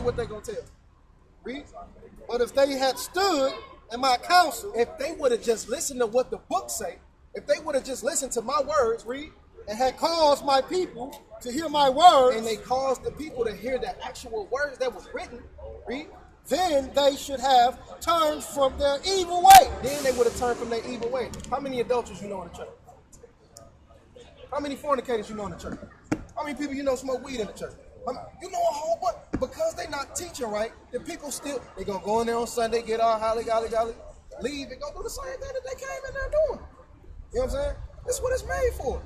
what they're going to tell you. Read. But if they had stood in my counsel, if they would have just listened to what the book say, if they would have just listened to my words, read, and had caused my people to hear my words, and they caused the people to hear the actual words that was written, read, then they should have turned from their evil way. Then they would have turned from their evil way. How many adulterers you know in the church? How many fornicators you know in the church? How many people you know smoke weed in the church? You know a whole bunch. Because they not teaching right, the people still, they going to go in there on Sunday, get all golly, leave and go do the same thing that they came in there doing. You know what I'm saying? This is what it's made for.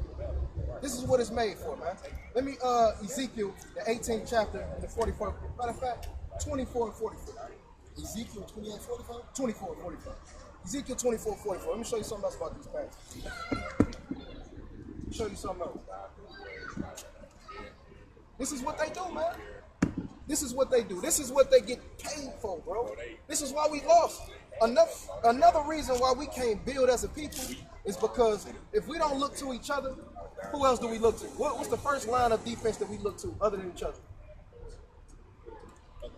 This is what it's made for, man. Let me, Ezekiel, the 18th chapter, and the 44th. Matter of fact, 24 and 44. Ezekiel 28 and 45? 24 and 45. Ezekiel 24 and 44. Let me show you something else about these passages. Let me show you something else. This is what they do, man. This is what they do. This is what they get paid for, bro. This is why we lost. Another reason why we can't build as a people is because if we don't look to each other, who else do we look to? What's the first line of defense that we look to other than each other?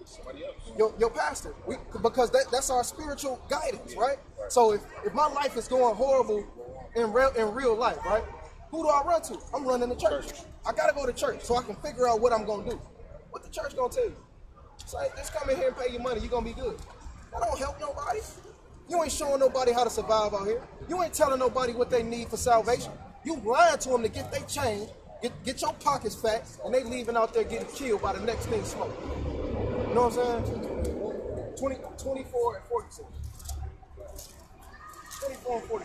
Somebody else. Your pastor. Because that's our spiritual guidance, right? So if my life is going horrible in real life, right? Who do I run to? I'm running to church. I got to go to church so I can figure out what I'm going to do. What the church going to tell you? It's like, just come in here and pay your money. You're going to be good. That don't help nobody. You ain't showing nobody how to survive out here. You ain't telling nobody what they need for salvation. You lying to them to get their change, get your pockets fat, and they leaving out there getting killed by the next thing smoke. You know what I'm saying? 24 and 46. 24 and 44.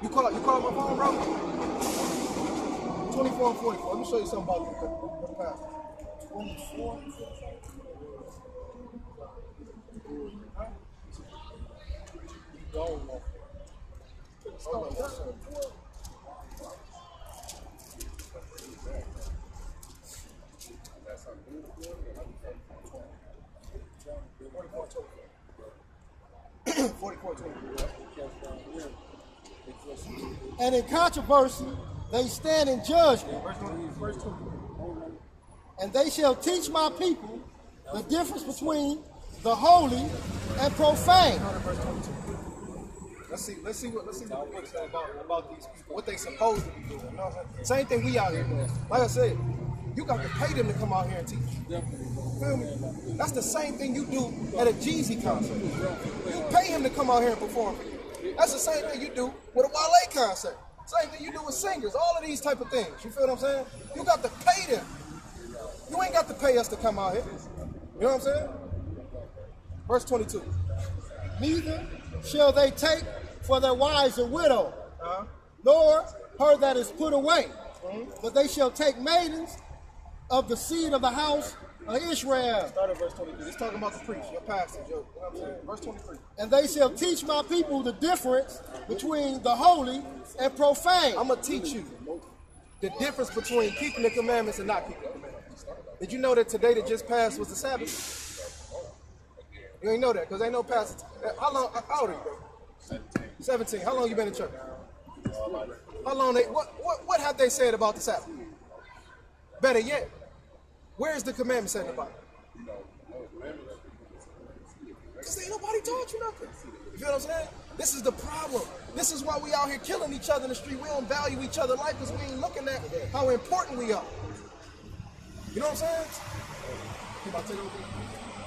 You call my phone, bro? 24 and 44. Let me show you something about the past. 24 and 44. And in controversy, they stand in judgment. And they shall teach my people the difference between the holy and profane. Let's see what the book says about these people, what they supposed to be doing. You know what I'm saying? Same thing we out here doing. Like I said, you got to pay them to come out here and teach. Feel me? That's the same thing you do at a Jeezy concert. You pay him to come out here and perform for you. That's the same thing you do with a Wale concert. Same thing you do with singers. All of these type of things. You feel what I'm saying? You got to pay them. You ain't got to pay us to come out here. You know what I'm saying? Verse 22. Neither shall they take for their wives a widow, nor her that is put away, but they shall take maidens of the seed of the house of Israel. Start at verse 23. It's talking about the priest, your pastor, you know what I'm saying? Verse 23. And they shall teach my people the difference between the holy and profane. I'm going to teach you the difference between keeping the commandments and not keeping the commandments. Did you know that today that just passed was the Sabbath? You ain't know that because ain't no pastor. How old are you, bro? 17. How long you been in church? How long what have they said about the Sabbath? Better yet, where's the commandment said about it? Because ain't nobody taught you nothing. You feel what I'm saying? This is the problem. This is why we out here killing each other in the street. We don't value each other's life because we ain't looking at how important we are. You know what I'm saying?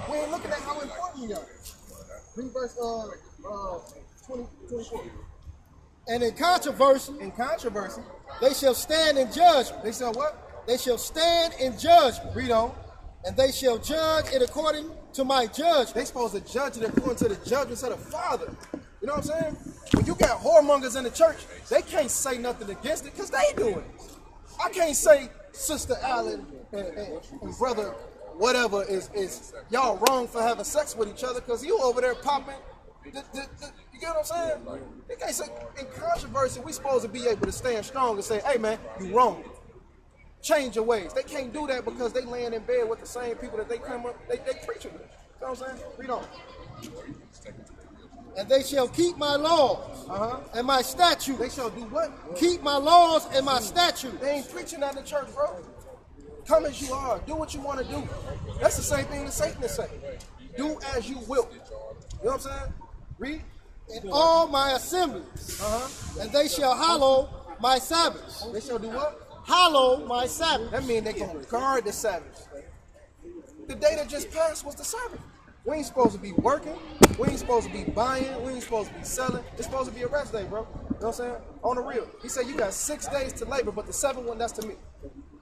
We ain't looking at how important we are. Read verse 24. And in controversy, they shall stand in judgment. They shall what? They shall stand in judgment. Read on. And they shall judge it according to my judgment. They supposed to judge it according to the judgments of the Father. You know what I'm saying? When you got whoremongers in the church, they can't say nothing against it because they do it. I can't say Sister Allen and Brother whatever is y'all wrong for having sex with each other because you over there popping. You get what I'm saying? They can't say in controversy we supposed to be able to stand strong and say, hey man, you wrong. Change your ways. They can't do that because they laying in bed with the same people that they come up, they preaching with. You know what I'm saying? Read on. And they shall keep my laws and my statutes. They shall do what? Keep my laws and my statutes. They ain't preaching at the church, bro. Come as you are. Do what you want to do. That's the same thing that Satan is saying. Do as you will. You know what I'm saying? Read. In all my assemblies, and they shall hallow my Sabbaths. They shall do what? Hallow my Sabbath. That means they're going to guard the Sabbath. The day that just passed was the Sabbath. We ain't supposed to be working. We ain't supposed to be buying. We ain't supposed to be selling. It's supposed to be a rest day, bro. You know what I'm saying? On the real. He said you got 6 days to labor, but the 7th one, that's to me.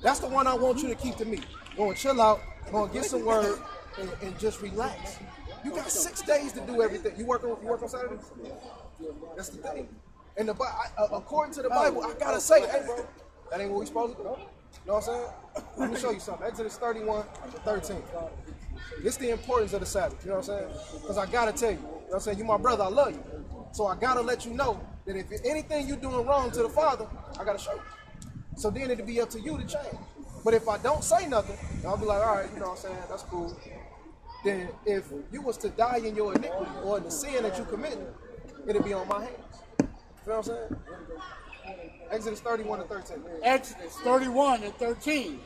That's the one I want you to keep to me. Go and chill out, go and get some word, and just relax. You got 6 days to do everything. You work on Saturday? That's the thing. And according to the Bible, I gotta say, hey, bro, that ain't what we supposed to do. You know what I'm saying? Let me show you something. Exodus 31:13. This is the importance of the Sabbath. You know what I'm saying? Because I gotta tell you. You know what I'm saying? You my brother. I love you. So I gotta let you know that if anything you doing wrong to the Father, I gotta show you. So then it'll be up to you to change. But if I don't say nothing, I'll be like, all right, you know what I'm saying? That's cool. Then if you was to die in your iniquity or in the sin that you committed, it'll be on my hands. You know what I'm saying? Exodus 31:13. Exodus 31:13.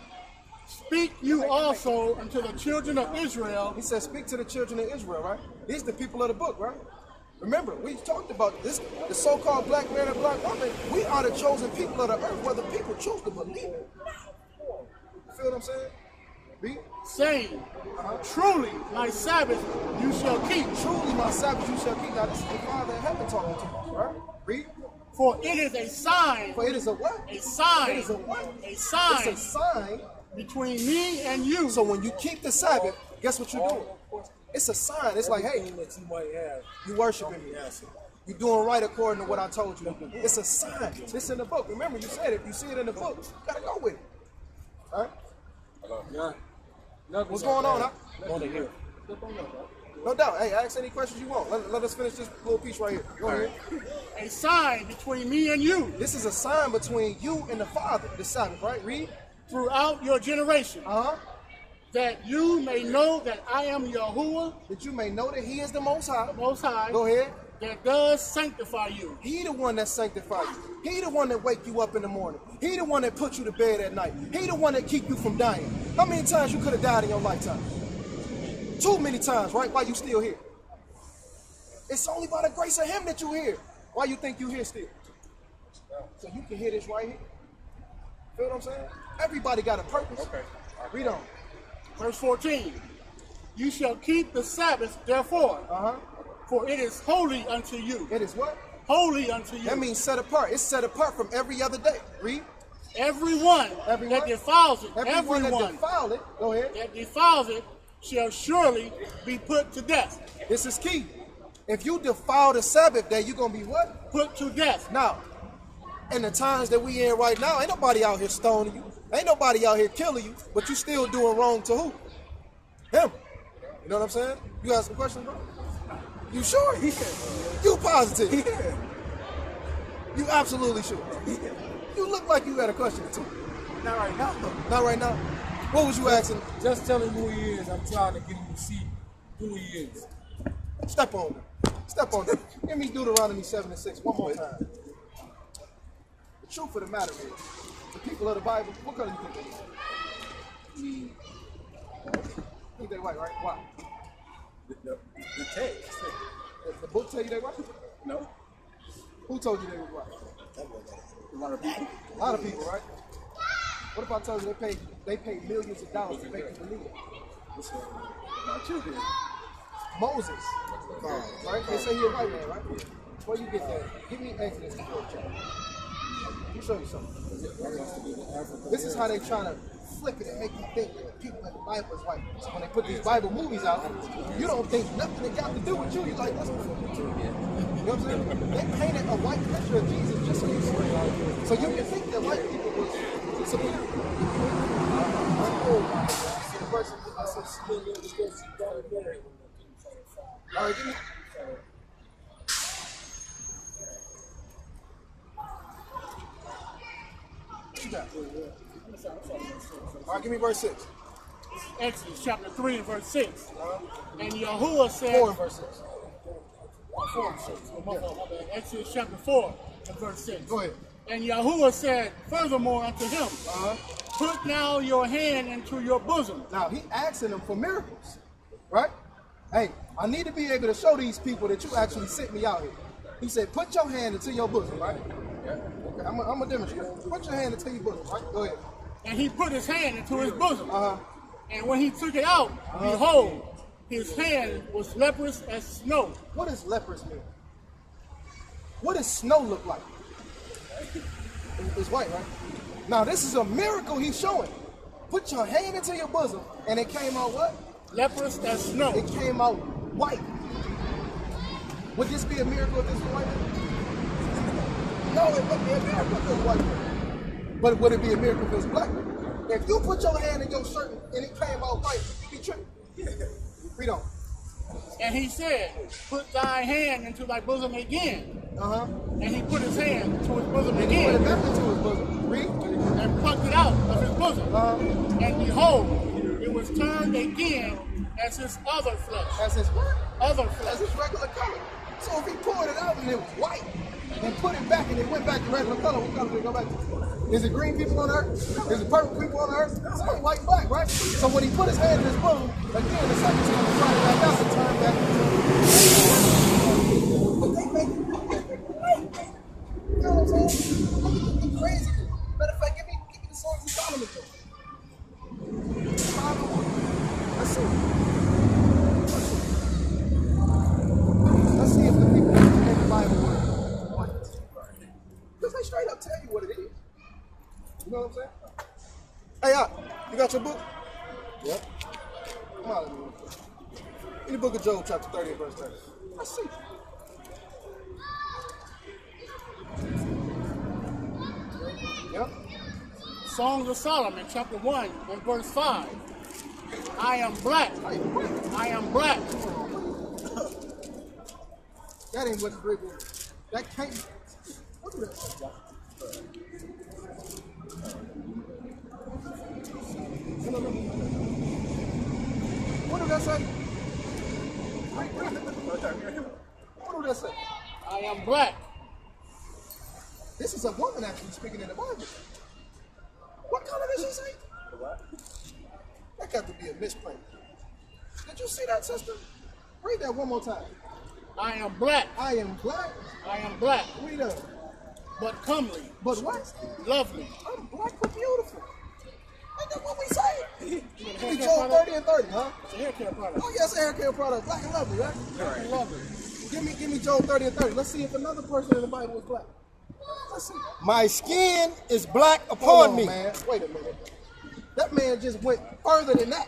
Speak you also unto the children of Israel. He says, speak to the children of Israel, right? These are the people of the book, right? Remember, we talked about this, the so-called black man and black woman. We are the chosen people of the earth, whether people choose to believe it. You feel what I'm saying? Read. Saying, truly my Sabbath you shall keep. Truly my Sabbath you shall keep. Now this is the Father in heaven talking to us, right? Read. For it is a sign. For it is a what? A sign. It is a what? A sign. It's a sign. Between me and you. So when you keep the Sabbath, guess what you're doing? It's a sign. It's like, hey, you worshiping me. You're doing right according to what I told you. It's a sign. It's in the book. Remember, you said if you see it in the book, you gotta go with it. All right? What's going on, huh? No doubt. Hey, ask any questions you want. Let us finish this little piece right here. Go ahead. A sign between me and you. This is a sign between you and the Father, the Sabbath, right? Read. Throughout your generation. That you may know that I am Yahuwah. That you may know that He is the Most High. Most High. Go ahead. That does sanctify you. He the one that sanctifies you. He the one that wake you up in the morning. He the one that put you to bed at night. He the one that keep you from dying. How many times you could have died in your lifetime? Too many times, right? Why you still here? It's only by the grace of Him that you here. Why you think you here still? So you can hear this right here. Feel what I'm saying? Everybody got a purpose. Okay. Read on. Verse 14. You shall keep the Sabbath, therefore. For it is holy unto you. It is what? Holy unto you. That means set apart. It's set apart from every other day. Read. Everyone that defiles it. Everyone that defiles it. Go ahead. That defiles it shall surely be put to death. This is key. If you defile the Sabbath day, you're going to be what? Put to death. Now, in the times that we in right now, ain't nobody out here stoning you. Ain't nobody out here killing you, but you still doing wrong to who? Him. You know what I'm saying? You got some questions, bro? You sure? Yeah. You positive? Yeah. You absolutely sure? Yeah. You look like you got a question or two. Not right now. Not right now? What was you asking? Just tell him who he is. I'm trying to get him to see who he is. Step on him. Step on him. Give me Deuteronomy 7:6 one more time. The truth of the matter is, the people of the Bible, what color you think they are? I think they white, right? Why? The text. The book tell you they white? No. Who told you they were white? A lot of people. A lot of people, right? What if I told you they paid millions of dollars to make you believe it? Not you, then. Moses, right? They say he a white man, right? Before you get there, give me Exodus the 4th chapter. Let me show you something. This is how they try to flip it and make you think that people in the Bible is white. So when they put these Bible movies out, you don't think nothing that got to do with you. You're like, what's the fuck? You know what I'm saying? They painted a white picture of Jesus just so you see. So you can think that white people was superior. All right, give me. What you got? All right, give me verse 6. Exodus chapter 3 and verse 6. And Yahuwah said... 4 and verse 6. 4 and 6. Oh, my bad. Exodus chapter 4 and verse 6. Go ahead. And Yahuwah said furthermore unto him, Put now your hand into your bosom. Now, he asking them for miracles, right? Hey, I need to be able to show these people that you actually sent me out here. He said, put your hand into your bosom, right? Yeah. Okay, I'm going to demonstrate. Put your hand into your bosom, right? Go ahead. And he put his hand into his bosom. Uh-huh. And when he took it out, behold, his hand was leprous as snow. What does leprous mean? What does snow look like? It's white, right? Now, this is a miracle he's showing. Put your hand into your bosom, and it came out what? Leprous as snow. It came out white. Would this be a miracle if this was white? No, it wouldn't be a miracle if it was white. But would it be a miracle if it was black? If you put your hand in your shirt and it came out white, you'd be tripping. Read on. And he said, put thy hand into thy bosom again. Uh-huh. And he put his hand into his bosom And he put it again. back into his bosom. Read. And plucked it out of his bosom. Uh-huh. And behold, it was turned again as his other flesh. As his what? Other As flesh. his regular color. So if he poured it out and it was white, and put it back and it went back to regular color, what color did it go back to? Is it green people on earth? Is it purple people on earth? It's only white and black, right? So when he put his hand in his bosom, again, it's like he's going to slide it back out and turn back into. But they make it white. You know what I'm saying? Look at the crazy. Matter of fact, give me the songs of Solomon. Let's see. Let's see if the people in the Bible were white. Because they straight up tell you what it is. You know what I'm saying? Hey, you got your book? Yep. Come on. In the book of Job, chapter 30 and verse 30. Let's see. Yep. Songs of Solomon, chapter 1 and verse 5. I am black. I am black. That ain't what the Greek is. That can't. What do that say? What do that say? What do that say? I am black. This is a woman actually speaking in the Bible. What color does she say? That got to be a misprint. Did you see that, sister? Read that one more time. I am black. I am black. I am black. Read up. But comely. But what? Lovely. I'm black but beautiful. Ain't that what we say? Give me hair Job product? 30 and 30, huh? It's a hair care product. Oh, yes, hair care product. Black and lovely, right? Very lovely. Give me Job 30 and 30. Let's see if another person in the Bible was black. Let's see. My skin is black Hold upon on, me. man. Wait a minute. That man just went further than that.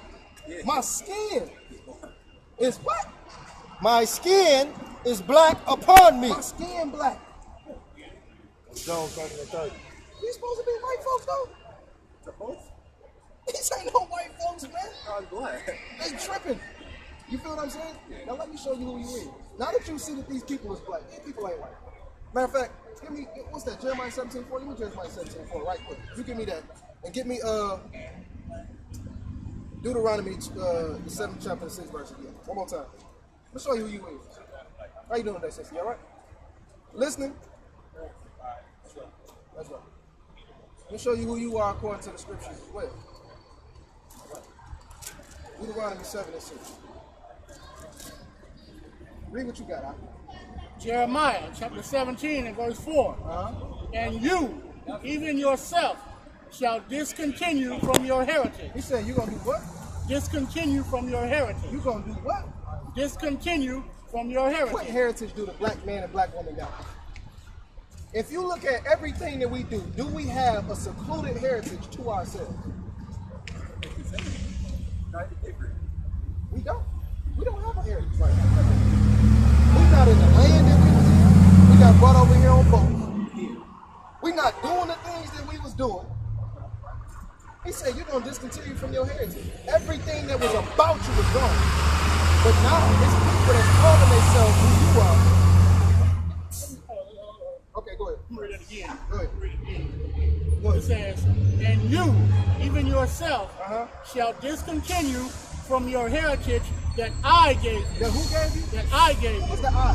My skin is what? My skin is black upon me. My skin black. Job 30 and 30. You supposed to be white folks, though? These ain't no white folks, man. I'm black. They tripping. You feel what I'm saying? Now let me show you who you is. Now that you see that these people is black, these people ain't white. Matter of fact, give me, what's that, Jeremiah 17:4? Give me Jeremiah 17:4 right quick. You give me that. And give me Deuteronomy, the 7th chapter, the 6th verse again. One more time. Let's show you who you is. How you doing today, sister? You all right? Listening? That's right. Let me show you who you are according to the scriptures as well. Deuteronomy 7 and 6. Read what you got, huh? Jeremiah chapter 17 and verse 4. And you, even yourself, shall discontinue from your heritage. He said, you going to do what? Discontinue from your heritage. You going to do what? Discontinue from your What heritage. heritage do the black man and black woman got? If you look at everything that we do we have a secluded heritage to ourselves? We don't. We don't have a heritage right now. We're not in the land that we was in. We got brought over here on boats. We're not doing the things that we was doing. He said, you're going to discontinue from your heritage. Everything that was about you was gone. But now, it's people that's calling themselves who you are. Okay, go ahead. Read it again. Go ahead. Read it again. Go It ahead. says, and you, even yourself, Uh-huh. shall discontinue from your heritage that I gave you. That who gave you? That I gave you. What's the I?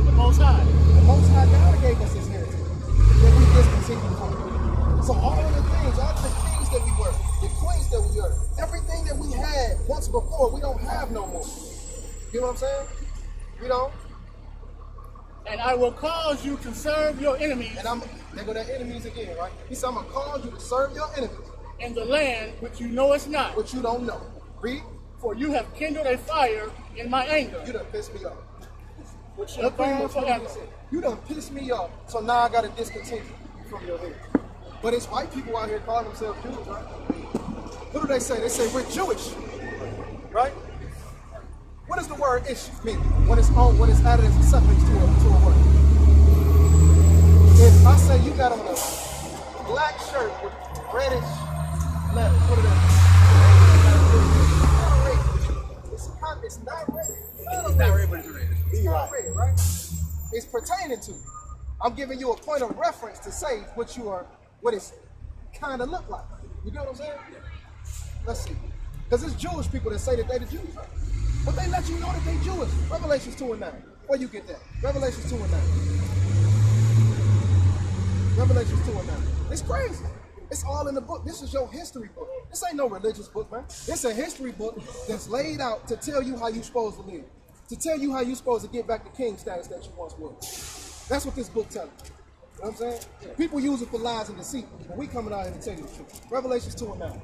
The Most High. The Most High God gave us His heritage that we discontinued from. So all of the things that we were, the queens that we are, everything that we had once before, we don't have no more. You know what I'm saying? You know? And I will cause you to serve your enemies And there go their enemies again, right? He said, I'm going to cause you to serve your enemies. in the land which you know it's not. But you don't know. Read. For you have kindled a fire in my anger, You done pissed me off. which shall burn forever. You done pissed me off, so now I got to discontinue from your head. But it's white people out here calling themselves Jews, right? What do they say? They say we're Jewish, right? What does the word ish mean when it's added as a suffix to a word? If I say you got on a black shirt with reddish letters, what are they? It's not red. It's not red, but it's red. It's not red, right? It's pertaining to. I'm giving you a point of reference to say what it's kind of look like. You get what I'm saying? Let's see. Because it's Jewish people that say that they're the Jews, right? But they let you know that they Jewish. Revelations 2 and 9. Where you get that? Revelations 2 and 9. Revelations 2 and 9. It's crazy. It's all in the book. This is your history book. This ain't no religious book, man. It's a history book that's laid out to tell you how you're supposed to live. To tell you how you're supposed to get back the king status that you once were. That's what this book tells you. You know what I'm saying? People use it for lies and deceit, but we coming out here to tell you the truth. Revelations 2 and 9.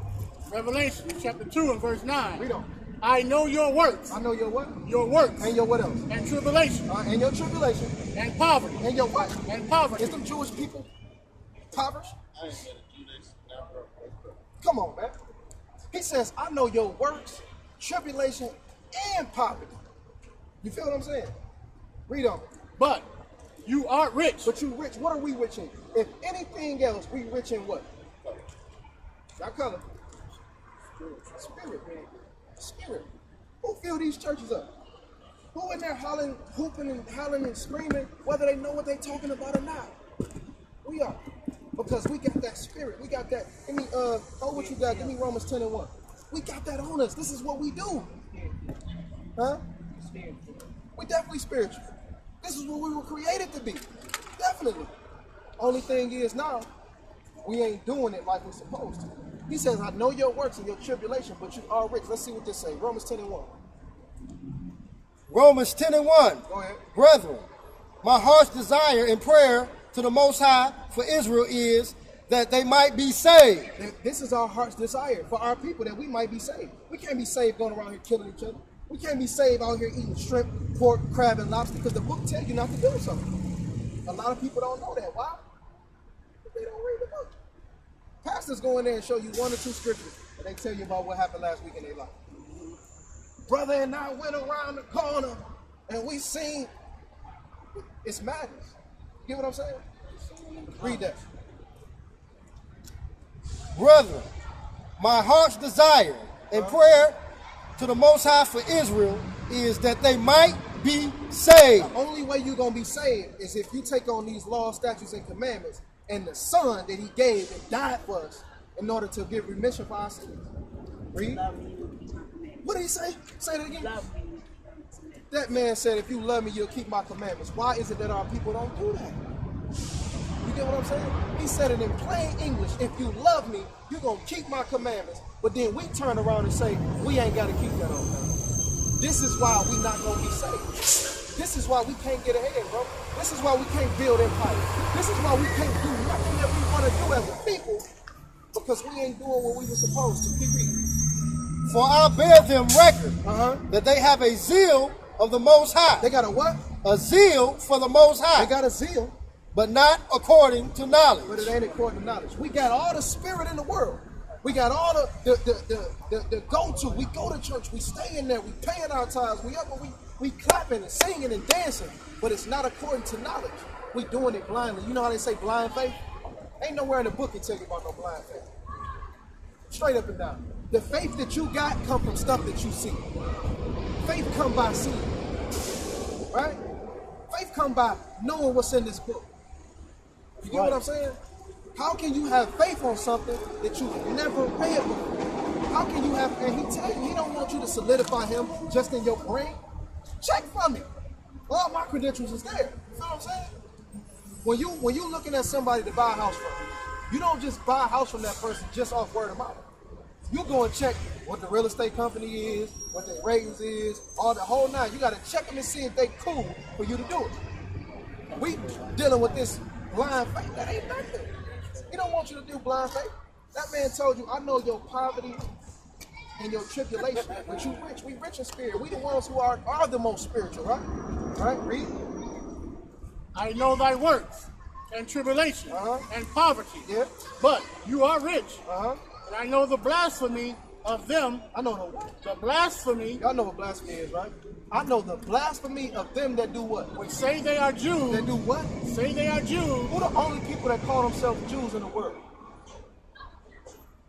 Revelation chapter 2 and verse 9. Read on. I know your works. I know your what? Your works. And your what else? And tribulation. And your tribulation. And poverty. And your what? And poverty. Is them Jewish people impoverished? Come on, man. He says, I know your works, tribulation, and poverty. You feel what I'm saying? Read on. But you are rich. But you rich. What are we rich in? If anything else, we rich in what? Not color. Spirit. Spirit. Who fill these churches up? Who in there hollering, hooping and hollering and screaming, whether they know what they're talking about or not? We are. Because we got that spirit. We got that. Give me, what you got? Give me Romans 10 and 1. We got that on us. This is what we do. Huh? We definitely spiritual. This is what we were created to be. Definitely. Only thing is now, we ain't doing it like we're supposed to. He says, I know your works and your tribulation, but you are rich. Let's see what this says. Romans 10 and 1. Romans 10 and 1. Go ahead. Brethren, my heart's desire and prayer to the Most High for Israel is that they might be saved. This is our heart's desire for our people, that we might be saved. We can't be saved going around here killing each other. We can't be saved out here eating shrimp, pork, crab, and lobster because the book tells you not to do something. A lot of people don't know that. Why? Because they don't read the book. Pastors go in there and show you 1 or 2 scriptures, and they tell you about what happened last week in their life. Brother and I went around the corner, and we seen. It's madness. You get what I'm saying? Read that. Brethren, my heart's desire and prayer to the Most High for Israel is that they might be saved. The only way you're going to be saved is if you take on these laws, statutes, and commandments and the Son that he gave and died for us in order to give remission for our sins. Read. What did he say? Say that again. That man said, if you love me, you'll keep my commandments. Why is it that our people don't do that? You get what I'm saying? He said it in plain English. If you love me, you're going to keep my commandments. But then we turn around and say, we ain't got to keep that on now. This is why we not going to be saved. This is why we can't get ahead, bro. This is why we can't build empire. This is why we can't do nothing that we want to do as a people, because we ain't doing what we were supposed to. Keep reading. For I bear them record that they have a zeal of the Most High. They got a what? A zeal for the Most High. They got a zeal. But not according to knowledge. But it ain't according to knowledge. We got all the spirit in the world. We got all the go-to. We go to church. We stay in there. We paying our tithes. We up and we clapping and singing and dancing. But it's not according to knowledge. We doing it blindly. You know how they say blind faith? Ain't nowhere in the book it tell you about no blind faith. Straight up and down. The faith that you got come from stuff that you see. Faith come by seeing. Right? Faith come by knowing what's in this book. You get what I'm saying? How can you have faith on something that you've never read before? How can you have, and he tell you, he don't want you to solidify him just in your brain. Check for me. All my credentials is there. You know what I'm saying? When you looking at somebody to buy a house from, You don't just buy a house from that person just off word of mouth. You go and check what the real estate company is, what their ratings is, all the whole nine. You got to check them and see if they cool for you to do it. We dealing with this blind faith. That ain't nothing. He don't want you to do blind faith. That man told you, I know your poverty and your tribulation, but you rich. We rich in spirit. We the ones who are the most spiritual, right? Right? Read. I know thy works and tribulation and poverty. Yeah. But you are rich. Uh-huh. And I know the blasphemy of them. I know the what? The blasphemy. Y'all know what blasphemy is, right? I know the blasphemy of them that do what? Which say they are Jews. That do what? Say they are Jews. Who the only people that call themselves Jews in the world?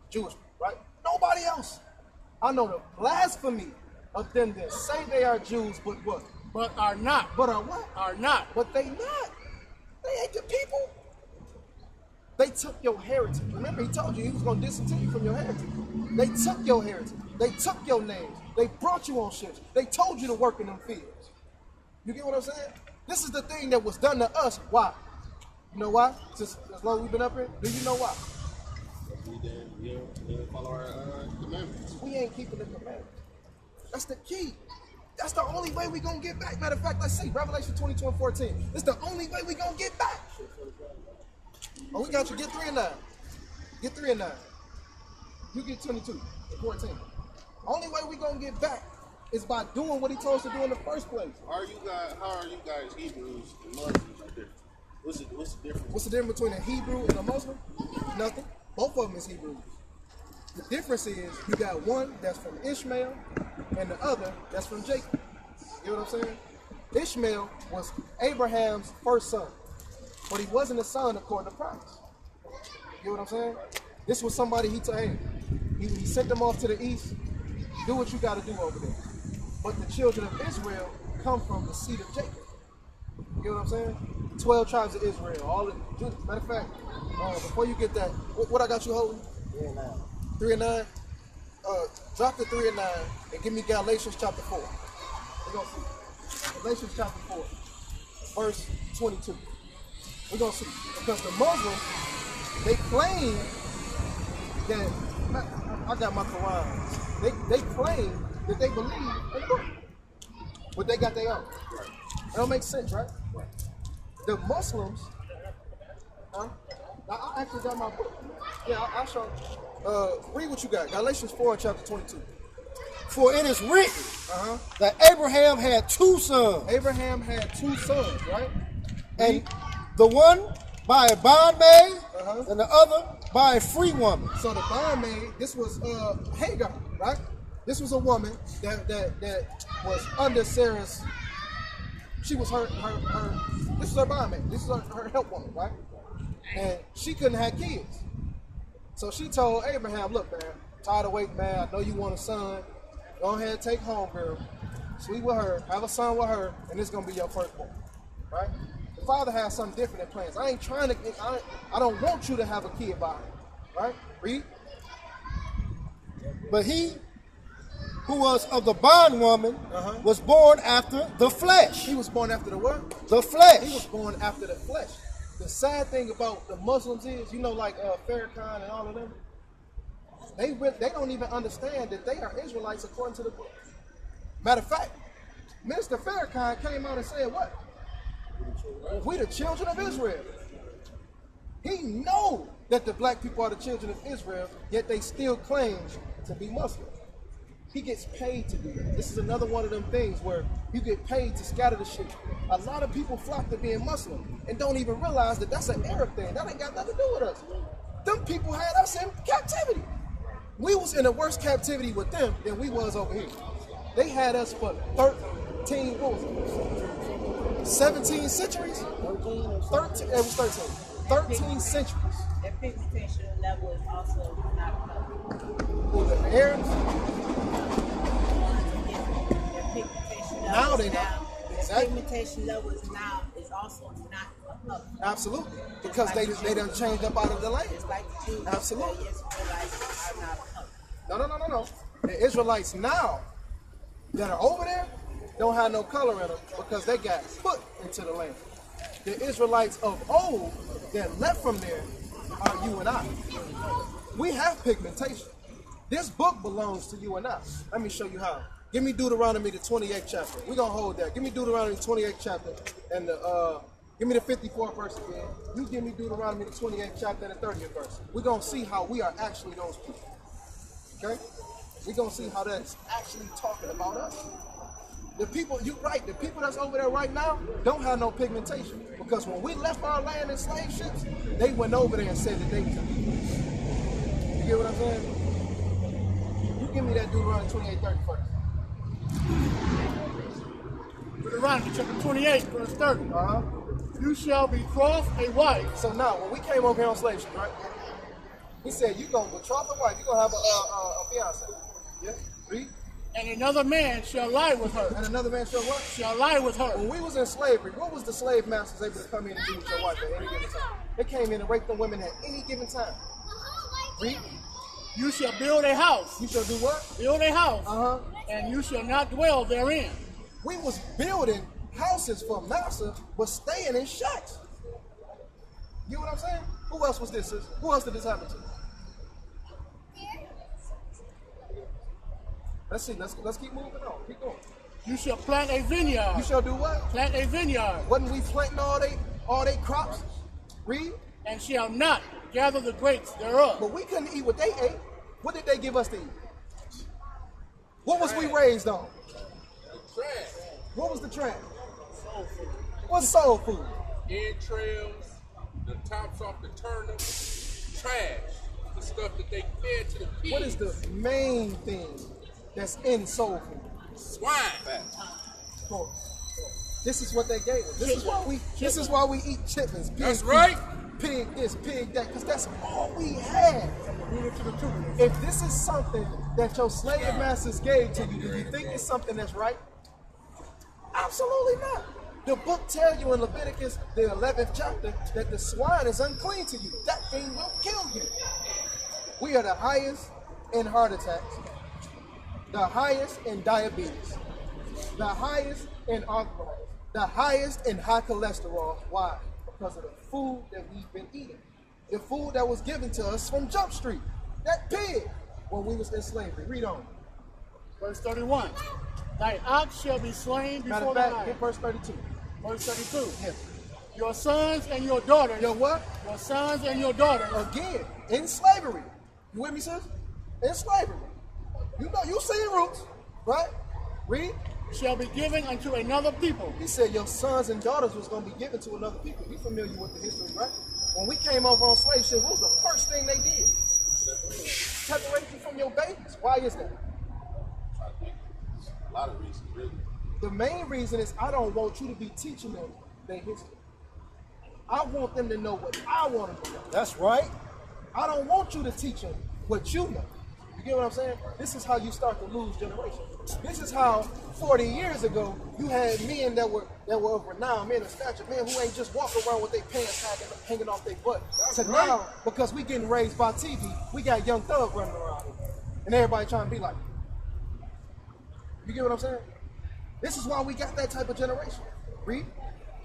Jewish, right? Nobody else. I know the blasphemy of them that say they are Jews, but what? But are not. But are what? Are not. But they not. They ain't the people. They took your heritage. Remember, he told you he was going to distance you from your heritage. They took your heritage. They took your names. They brought you on ships. They told you to work in them fields. You get what I'm saying? This is the thing that was done to us. Why? You know why? Since as long as we've been up here, do you know why? We didn't follow our commandments. We ain't keeping the commandments. That's the key. That's the only way we gonna get back. Matter of fact, let's see, Revelation 22:14. It's the only way we gonna get back. Oh, we got you. Get 3 and 9. Get 3 and 9. You get 22 and 14. Only way we gonna get back is by doing what he told us to do in the first place. How are you guys Hebrews and Muslims are different? What's the difference? What's the difference between a Hebrew and a Muslim? Nothing. Both of them is Hebrews. The difference is you got one that's from Ishmael and the other that's from Jacob. You know what I'm saying? Ishmael was Abraham's first son, but he wasn't a son according to promise. You know what I'm saying? This was somebody he told, hey, he sent them off to the east. Do what you got to do over there. But the children of Israel come from the seed of Jacob. You know what I'm saying? 12 tribes of Israel. All of Judah. Matter of fact, before you get that, what I got you holding? 3 and 9. 3 and 9. Drop the 3 and 9 and give me Galatians chapter 4. We're gonna see. Galatians chapter 4, verse 22. We're gonna see. Because the Muslims, they claim that I got my Quran. They claim that they believe in the book. But they got their own. That don't make sense, right? The Muslims, I actually got my book. Yeah, I'll show you. Read what you got. Galatians 4 chapter 22. For it is written that Abraham had 2 sons. Abraham had 2 sons, right? And the one by a bondmaid and the other by a free woman. So the bondmaid, this was Hagar, right? This was a woman that was under Sarah's. She was her this was her bondmaid. This was her help woman, right? And she couldn't have kids. So she told Abraham, look, man, tired of waiting, man. I know you want a son. Go ahead and take home, girl. Sleep with her, have a son with her, and it's gonna be your firstborn. Right? The father has something different in plans. I ain't trying to I don't want you to have a kid by her. Right? Read. But he who was of the bondwoman was born after the flesh. He was born after the what? The flesh. He was born after the flesh. The sad thing about the Muslims is, you know, like Farrakhan and all of them, they don't even understand that they are Israelites according to the book. Matter of fact, Minister Farrakhan came out and said what? We the children of Israel. He know that the black people are the children of Israel, yet they still claim to be Muslim. He gets paid to do that. This is another one of them things where you get paid to scatter the shit. A lot of people flock to being Muslim and don't even realize that that's an Arab thing. That ain't got nothing to do with us. Them people had us in captivity. We was in a worse captivity with them than we was over here. They had us for 13, what was it? 17 centuries? 13, it was 13. 13 centuries. Their pigmentation level is also not covered. Who, the Arabs? Their pigmentation Now level they is know. now. Their Exactly. pigmentation level is also not up. Absolutely. Because they done changed up out of the land. It's like the Jews. Absolutely. The Israelites are not up. No. The Israelites now that are over there don't have no color in them because they got put into the land. The Israelites of old that left from there are you and I. We have pigmentation. This book belongs to you and I. Let me show you how. Give me Deuteronomy, the 28th chapter. We're going to hold that. Give me Deuteronomy, the 28th chapter, and give me the 54th verse again. You give me Deuteronomy, the 28th chapter, and the 30th verse. We're going to see how we are actually those people. Okay? We're going to see how that's actually talking about us. The people, you're right, the people that's over there right now don't have no pigmentation. Because when we left our land in slave ships, they went over there and said that they was people. You get what I'm saying? You give me that Deuteronomy 28:30 first. Deuteronomy chapter 28, verse 30. You shall betroth a wife. So now, when we came over here on slave ship, right? He said, you're going to betroth a wife. You're going to have a fiance. Yeah? Read. And another man shall lie with her. And another man shall what? Shall lie with her. When we was in slavery, what was the slave masters able to come in and do with your wife at any given time? They came in and raped the women at any given time. Read. You shall build a house. You shall do what? Build a house. And you shall not dwell therein. We was building houses for massa, but staying in shacks. You know what I'm saying? Who else was this? Who else did this happen to? Let's see. Let's keep moving on. Keep going. You shall plant a vineyard. You shall do what? Plant a vineyard. Wasn't we planting all they crops? Read. And shall not gather the grapes thereof. But we couldn't eat what they ate. What did they give us to eat? What was we raised on? Trash. What was the trash? Soul food. What's soul food? Entrails, the tops off the turnip, trash. The stuff that they fed to the pigs. What is the main thing that's in soul food? Swine. Pork. This is what they gave us. This is why we eat chitlins. Pig That's feet, right. Pig this, pig that, because that's all we had. If this is something that your slave masters gave to you, do you think it's something that's right? Absolutely not. The book tells you in Leviticus, the 11th chapter, that the swine is unclean to you. That thing will kill you. We are the highest in heart attacks, the highest in diabetes, the highest in arthritis, the highest in high cholesterol. Why? Because of the food that we've been eating. The food that was given to us from Jump Street. That pig when we was in slavery. Read on. Verse 31. Thy ox shall be slain Matter before of thy fact, eyes. get verse 32. Verse 32. Yes. Your sons and your daughters. Your what? Your sons and your daughters. Again, in slavery. You with me, sis? In slavery. You know, you see roots, right? Read. Shall be given unto another people. He said your sons and daughters was going to be given to another people. You familiar with the history, right? When we came over on slave ship, what was the first thing they did? Separate you from your babies. Why is that? A lot of reasons, really. The main reason is I don't want you to be teaching them their history. I want them to know what I want them to know. That's right. I don't want you to teach them what you know. You get what I'm saying? This is how you start to lose generations. This is how 40 years ago you had men that were of renown, men of stature, men who ain't just walking around with their pants hanging off their butt. So now, because we getting raised by TV, we got young thugs running around here, and everybody trying to be like them. You get what I'm saying? This is why we got that type of generation. Read.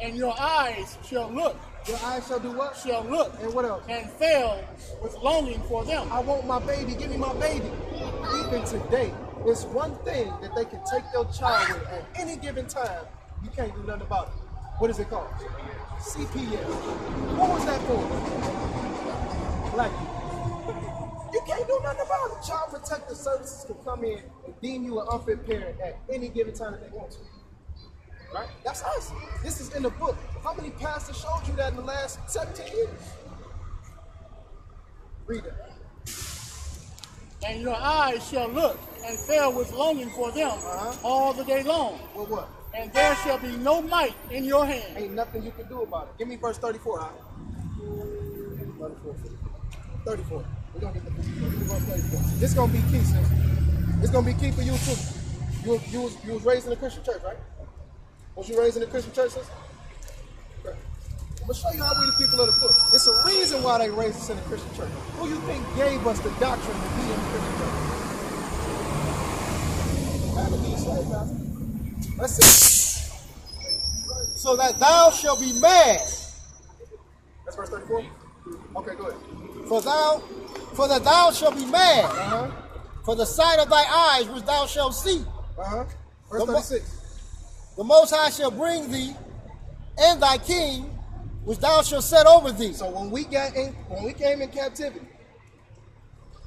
And your eyes shall look. Your eyes shall do what? Shall look. And what else? And fail with longing for them. I want my baby. Give me my baby. Even today, it's one thing that they can take your child with at any given time. You can't do nothing about it. What is it called? CPS. What was that for? Black people. You can't do nothing about it. Child Protective Services can come in and deem you an unfit parent at any given time that they want to. Right? That's us. This is in the book. How many pastors showed you that in the last 17 years? Read it. And your eyes shall look and fail with longing for them all the day long. Well, what? And there shall be no might in your hand. Ain't nothing you can do about it. Give me verse 34, huh? 34. 34. We're going to get the verse 34. This is going to be key, sis. It's going to be key for you, too. You was raised in a Christian church, right? Was you raised in a Christian church, sis? Okay. I'm going to show you how we the people of the book. It's a reason why they raised us in a Christian church. Who you think gave us the doctrine to be in the Christian church? Had to be a slave master. Let's see. So that thou shalt be mad. That's verse 34. Okay, go ahead. For that thou shalt be mad, for the sight of thy eyes which thou shalt see. Verse 36. The Most High shall bring thee and thy king, which thou shalt set over thee. So when we came in captivity,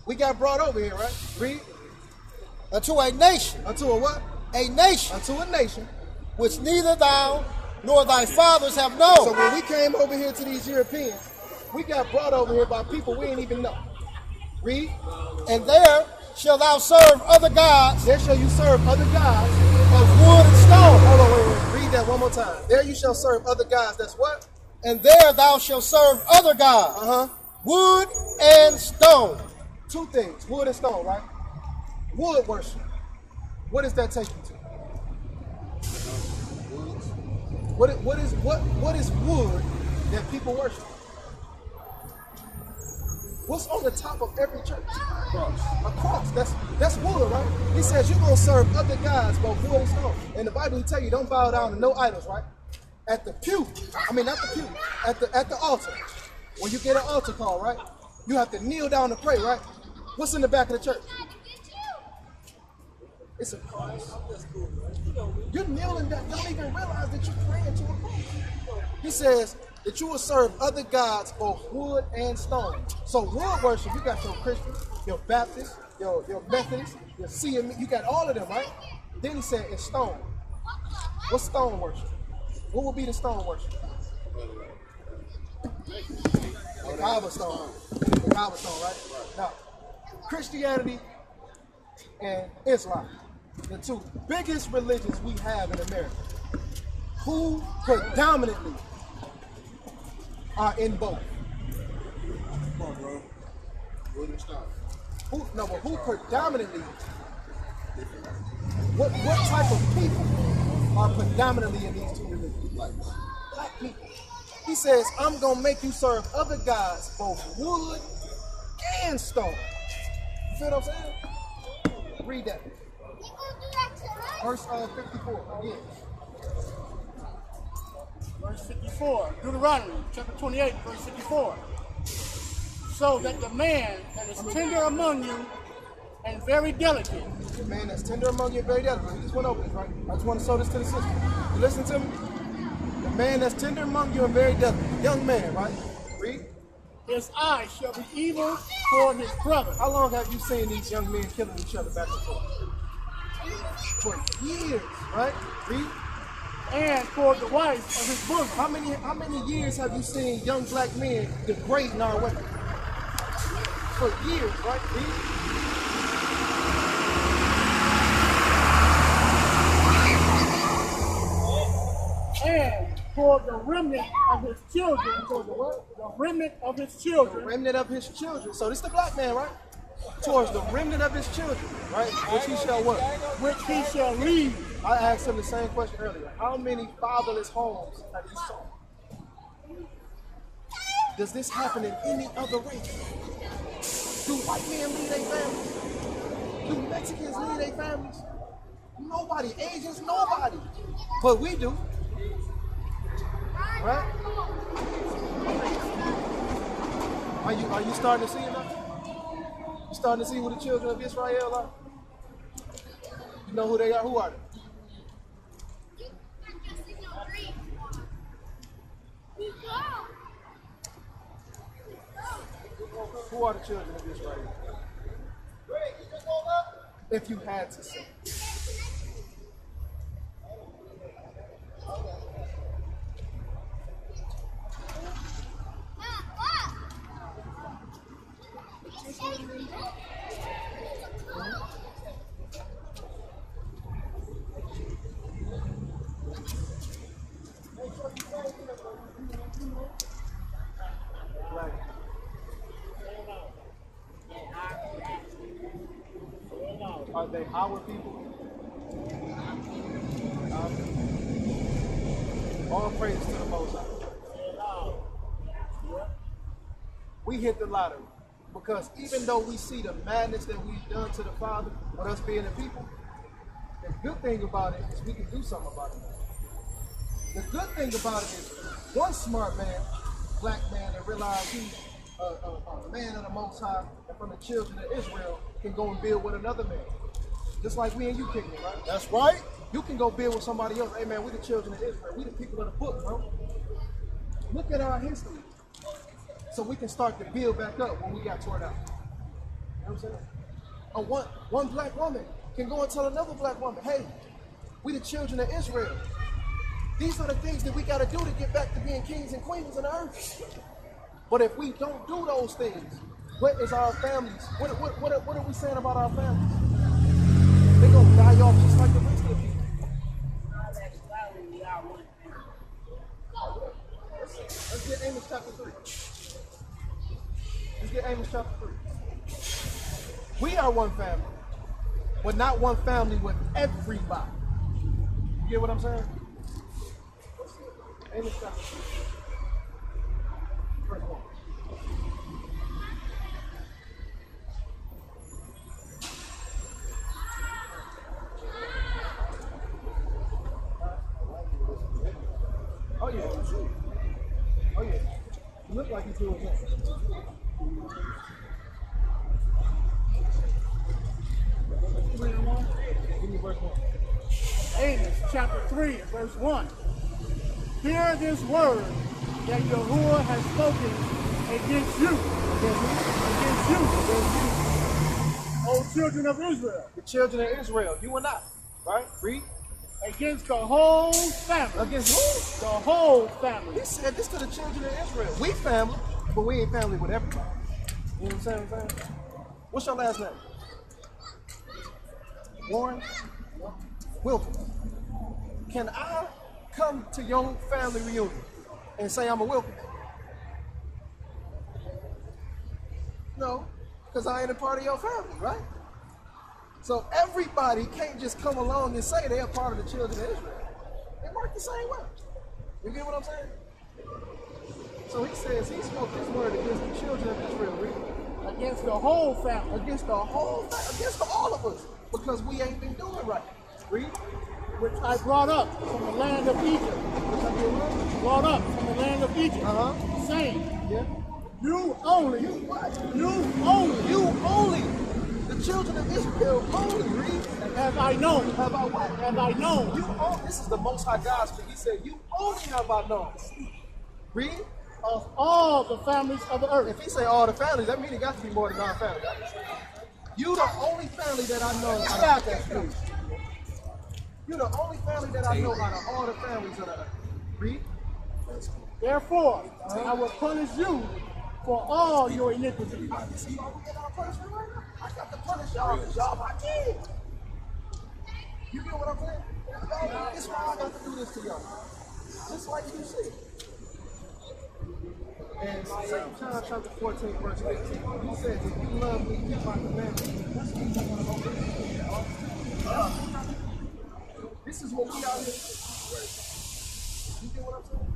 we got brought over here, right? Read. Unto a nation. Unto a what? A nation. Unto a nation. Which neither thou nor thy fathers have known. So when we came over here to these Europeans, we got brought over here by people we didn't even know. Read. And there shall thou serve other gods. There shall you serve other gods of wood and stone. Hold on, wait. Read that one more time. There you shall serve other gods. That's what? And there thou shalt serve other gods. Wood and stone. Two things, wood and stone, right? Wood worship. What does that take you to? What is wood that people worship? What's on the top of every church? A cross. That's wood, right? He says you're gonna serve other gods, both wood and stone. And the Bible will tell you don't bow down to no idols, right? At the pew. I mean not the pew. At the altar. When you get an altar call, right? You have to kneel down to pray, right? What's in the back of the church? It's a cross. You're kneeling down, don't even realize that you're praying to a cross. He says that you will serve other gods, both wood and stone. So wood worship, you got your Christians, your Baptists, your Methodists, your CME, you got all of them, right? Then he said it's stone. What's stone worship? What would be the stone worship? The cobblestone. The cobblestone, right? Now, Christianity and Islam, the two biggest religions we have in America, who predominantly are in both? Come on, bro. Wouldn't stop. Who predominantly, what type of people are predominantly in these two religions? Black people. He says, I'm going to make you serve other gods, both wood and stone. You feel what I'm saying? Read that. Verse 54. Yeah. Verse 54, Deuteronomy chapter 28, verse 54. So that the man that is tender among you and very delicate. The man that's tender among you and very delicate. We just went over this, right? I just want to show this to the sister. You listen to me? The man that's tender among you and very delicate. Young man, right? Read. His eye shall be evil toward his brother. How long have you seen these young men killing each other back and forth? For years, right? Read. And toward the wife of his bosom. How many years have you seen young black men degrading our women? For years, right? Read. And toward the remnant of his children. Toward the what? The remnant of his children. The remnant of his children. So this is the black man, right? Towards the remnant of his children, right? Which he shall what? Which he shall lead. I asked him the same question earlier. How many fatherless homes have you seen? Does this happen in any other race? Do white men lead their families? Do Mexicans lead their families? Nobody. Asians, nobody. But we do. Right? Are you starting to see it now? You starting to see who the children of Israel are? You know who they are? Who are they? Who are the children of Israel? If you had to say. Are they our people? All praise to the Most High. We hit the lottery because even though we see the madness that we've done to the Father with us being the people, the good thing about it is we can do something about it. The good thing about it is one smart man, black man, that realized he's a man of the Most High and from the children of Israel can go and build with another man. Just like we and you kicking it, right? That's right. You can go build with somebody else. Hey man, we the children of Israel. We the people of the book, bro. Look at our history. So we can start to build back up when we got torn out. You know what I'm saying? One black woman can go and tell another black woman, hey, we the children of Israel. These are the things that we got to do to get back to being kings and queens on the earth. But if we don't do those things, what is our families? What are we saying about our families? They're going to die off just like the rest of the people. Actually, we are one family. Let's get Amos chapter 3. Let's get Amos chapter 3. We are one family, but not one family with everybody. You get what I'm saying? Amos chapter 3. Verse 1. Oh yeah. Oh yeah. You look like you're doing that. Give me verse 1. Amos chapter 3, verse 1. Hear this word that Yahuwah has spoken against you. Against you. O children of Israel. The children of Israel, you and I, right? Read. Against the whole family. Against who? The whole family. He said this to the children of Israel. We family, but we ain't family with everybody. You know what I'm saying? What's your last name? Warren? Wilkins. Can I come to your family reunion and say I'm a Wilkins? No, because I ain't a part of your family, right? So everybody can't just come along and say they're a part of the children of Israel. They work the same way. You get what I'm saying? So he says he spoke this word against the children of Israel, really. Against the whole family. Against the whole family, against all of us, because we ain't been doing right. Read. Which I brought up from the land of Egypt. Which I did what? Brought up from the land of Egypt. Saying, Yeah. you only, You only. The children of Israel only. Read. have I known. Have I what? Have I known. You only. This is the Most High God speaking. He said, you only have I known. Read. Of all the families of the earth. If he say all the families, that means it got to be more than our family. You the only family that I know out of that street. You the only family that I know out of all the families of the earth. Read. Therefore, I will punish you for all your iniquities. See why we get our punishment right now? I got to punish y'all because y'all my kids. You get what I'm saying? This is why I got to do this to y'all. Just like you see. And 2 John chapter 14, verse 18, he says, if you love me, keep my commandments. That's what you want to do. This is what we are here. You get what I'm saying?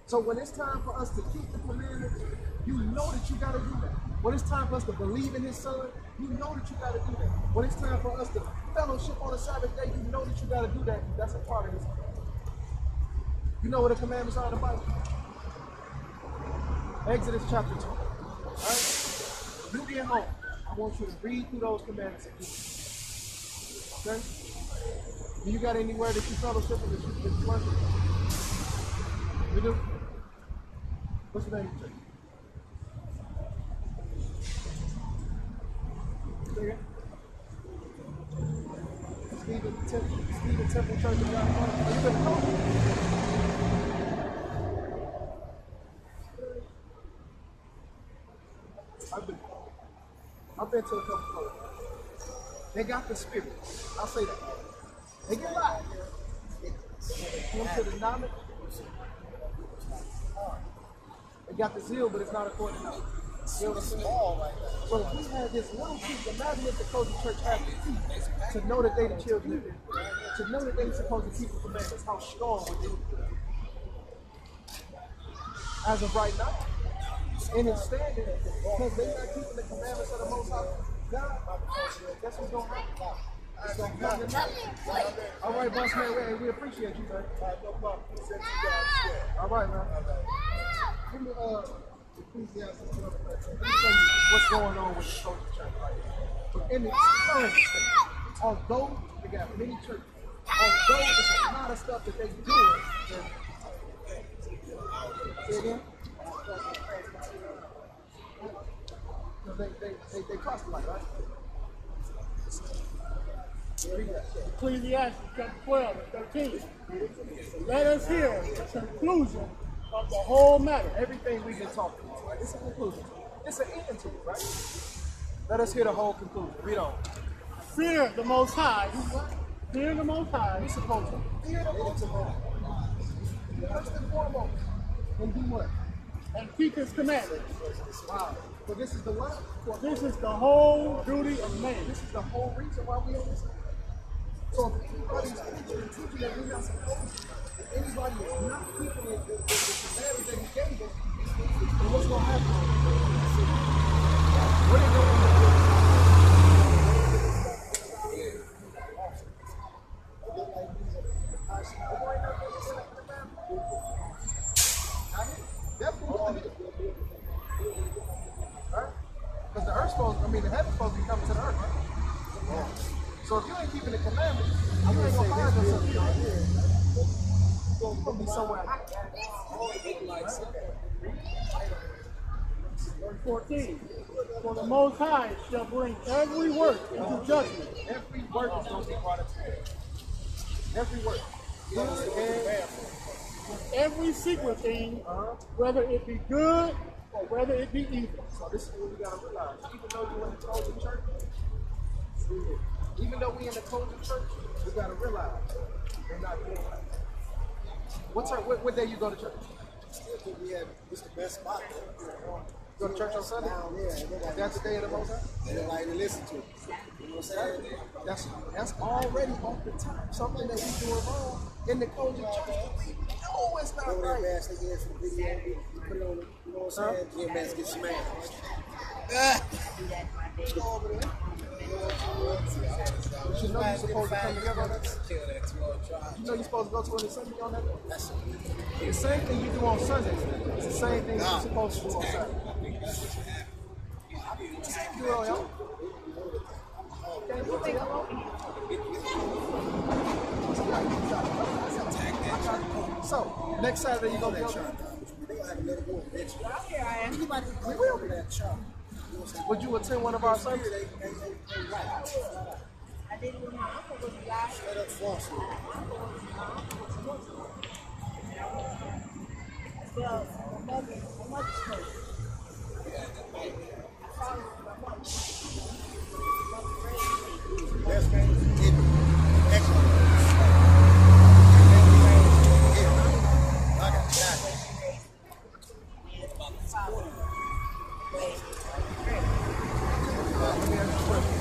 So when it's time for us to keep the commandments, you know that you got to do that. When it's time for us to believe in his son, you know that you got to do that. When it's time for us to fellowship on the Sabbath day, you know that you got to do that. That's a part of his. You know what the commandments are in the Bible? Exodus chapter 2. Alright? You get home. I want you to read through those commandments again. Okay? Do you got anywhere that you fellowship with this worship? You do? What's the name of the church? Say it. Stephen Temple Church of God. Are you been to I've been to a couple places. They got the spirit. I'll say that. They get live. Come to the knowledge. They got the zeal, but it's not according to knowledge. You know what I'm saying? So if we had this little piece, imagine if the Kojic church had the peace to know that they the children of Israel, to know that they supposed to keep the commandments, how strong would they be? As of right now, and it's standing because they're not keeping the commandments of the Most High God. That's what's going to happen. It's going to happen. All right, boss man, we appreciate you, man. All right, man. Give me Ecclesiastes 12:13. Let me tell you what's going on with the Kojic church right now. But in its current state, although they got many churches, although there's a lot of stuff that they doing, say again? They proselyte, right? Ecclesiastes chapter 12 and 13. Let us hear the conclusion of the whole matter. Everything we've been talking about, right? It's a conclusion. It's an end to it, right? Let us hear the whole conclusion. Read on. Fear the Most High. Fear the Most High. We're supposed to fear the Most High. First and foremost. And do what? And keep His commandments. Wow. So this is the what? For this is the whole duty of man. This is the whole reason why we on this. So if anybody's teaching that we're not supposed to, if anybody is not keeping it, the commandments that He gave us, then what's going to happen? What are they going to do? Because the earth's supposed, the heaven's supposed to be coming to the earth, right? So if you ain't keeping the commandments, you ain't gonna find yourself down here. You're gonna be somewhere hot. Verse 14. For the Most High shall bring every work into judgment. Every work is gonna be brought into judgment. Every work. Every secret thing, whether it be good or whether it be evil. So this is what we gotta realize. Even though you're in the Kojic church, even though we in the Kojic church, we gotta realize they're not good. What day you go to church? It's the best spot. Go to church on Sunday? That's the day of the Most High? They like to listen to it. You know what I'm saying? That's already off the top. Something that we doing wrong in the Kojic church. We know it's not Go there, right. bash their heads for the video. You put it on, you know what I'm saying? Jim Bass get smashed. Go over there. But you know you're supposed to come together on that. You know you're supposed to go to an assembly on that. The same thing you do on Sunday. It's the same thing you're supposed to do on Saturday. Do it on y'all. So, next Saturday you gonna be over there? We will be there. Would you attend one of our services? I didn't know my uncle was alive. Straight up false. Well, my mother's place. I saw it with my mother. Mother raised me. Best man. Excellent. I got shot. Let me ask you a question.